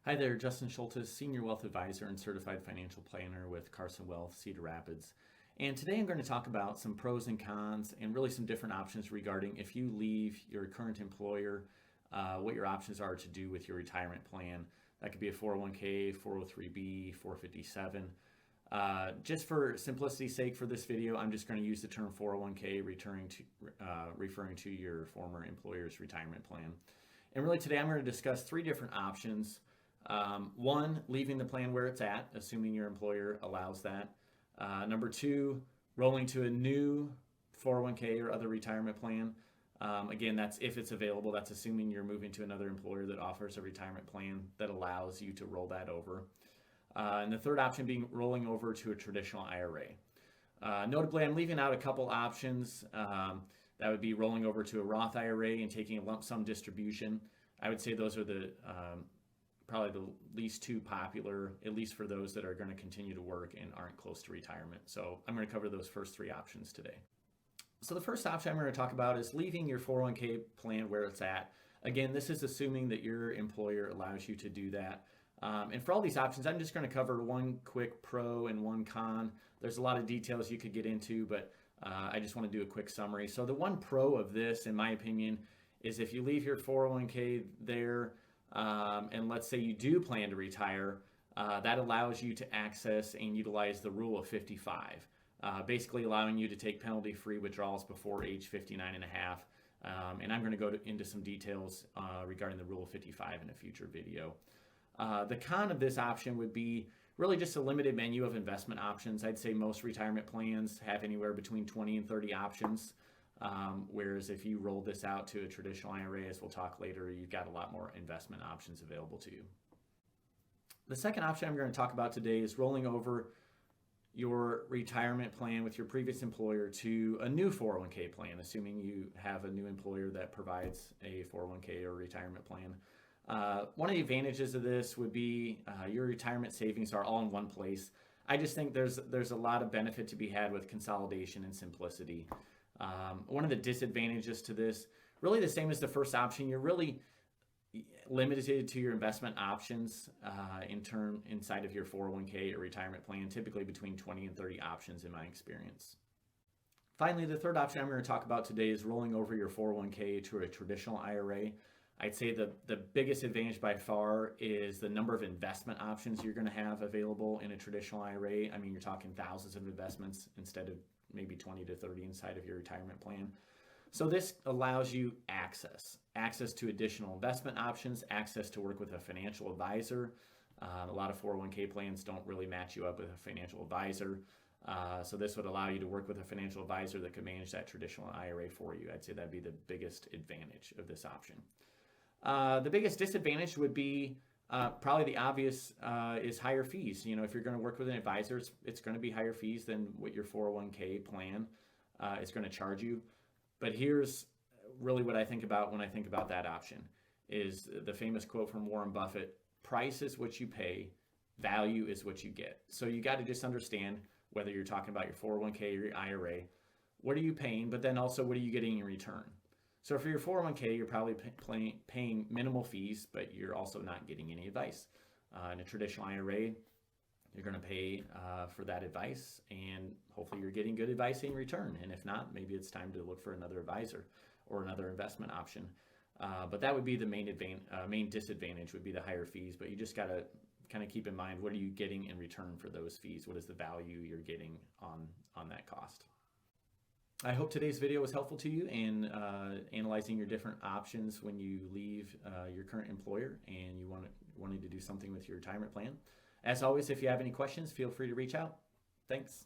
Hi there, Justin Schultes, Senior Wealth Advisor and Certified Financial Planner with Carson Wealth, Cedar Rapids. And today I'm going to talk about some pros and cons and really some different options regarding if you leave your current employer, what your options are to do with your retirement plan. That could be a 401k, 403b, 457. Just for simplicity's sake for this video, I'm just going to use the term 401k referring to your former employer's retirement plan. And really today I'm going to discuss three different options. One, leaving the plan where it's at, assuming your employer allows that. Number two, rolling to a new 401k or other retirement plan. Again, that's if it's available. That's assuming you're moving to another employer that offers a retirement plan that allows you to roll that over. And the third option being rolling over to a traditional IRA. Notably, I'm leaving out a couple options. That would be rolling over to a Roth IRA and taking a lump sum distribution. I would say those are probably the least two popular, at least for those that are going to continue to work and aren't close to retirement. So I'm going to cover those first three options today. So the first option I'm going to talk about is leaving your 401k plan where it's at. Again, this is assuming that your employer allows you to do that. And for all these options, I'm just going to cover one quick pro and one con. There's a lot of details you could get into, but I just want to do a quick summary. So the one pro of this, in my opinion, is if you leave your 401k there, and let's say you do plan to retire, that allows you to access and utilize the rule of 55, basically allowing you to take penalty-free withdrawals before age 59 and a half. And I'm going to go into some details regarding the rule of 55 in a future video. The con of this option would be really just a limited menu of investment options. I'd say most retirement plans have anywhere between 20 and 30 options. Whereas if you roll this out to a traditional IRA, as we'll talk later, you've got a lot more investment options available to you. The second option I'm going to talk about today is rolling over your retirement plan with your previous employer to a new 401k plan, assuming you have a new employer that provides a 401k or retirement plan. One of the advantages of this would be your retirement savings are all in one place. I just think there's a lot of benefit to be had with consolidation and simplicity. One of the disadvantages to this, really the same as the first option, you're really limited to your investment options inside of your 401k or retirement plan, typically between 20 and 30 options in my experience. Finally, the third option I'm going to talk about today is rolling over your 401k to a traditional IRA. I'd say the biggest advantage by far is the number of investment options you're going to have available in a traditional IRA. I mean, you're talking thousands of investments instead of maybe 20 to 30 inside of your retirement plan. So this allows you access to additional investment options, access to work with a financial advisor. A lot of 401k plans don't really match you up with a financial advisor. So this would allow you to work with a financial advisor that could manage that traditional IRA for you. I'd say that'd be the biggest advantage of this option. The biggest disadvantage would be probably the obvious is higher fees. You know, if you're going to work with an advisor, it's going to be higher fees than what your 401k plan is going to charge you. But here's really what I think about when I think about that option is the famous quote from Warren Buffett: price is what you pay, value is what you get. So you got to just understand whether you're talking about your 401k or your IRA, what are you paying, but then also what are you getting in return? So for your 401k, you're probably paying minimal fees, but you're also not getting any advice. In a traditional IRA, you're going to pay for that advice, and hopefully you're getting good advice in return. And if not, maybe it's time to look for another advisor or another investment option. But that would be the main disadvantage would be the higher fees. But you just got to kind of keep in mind, what are you getting in return for those fees? What is the value you're getting on that cost? I hope today's video was helpful to you in analyzing your different options when you leave your current employer and you wanted to do something with your retirement plan. As always, if you have any questions, feel free to reach out. Thanks.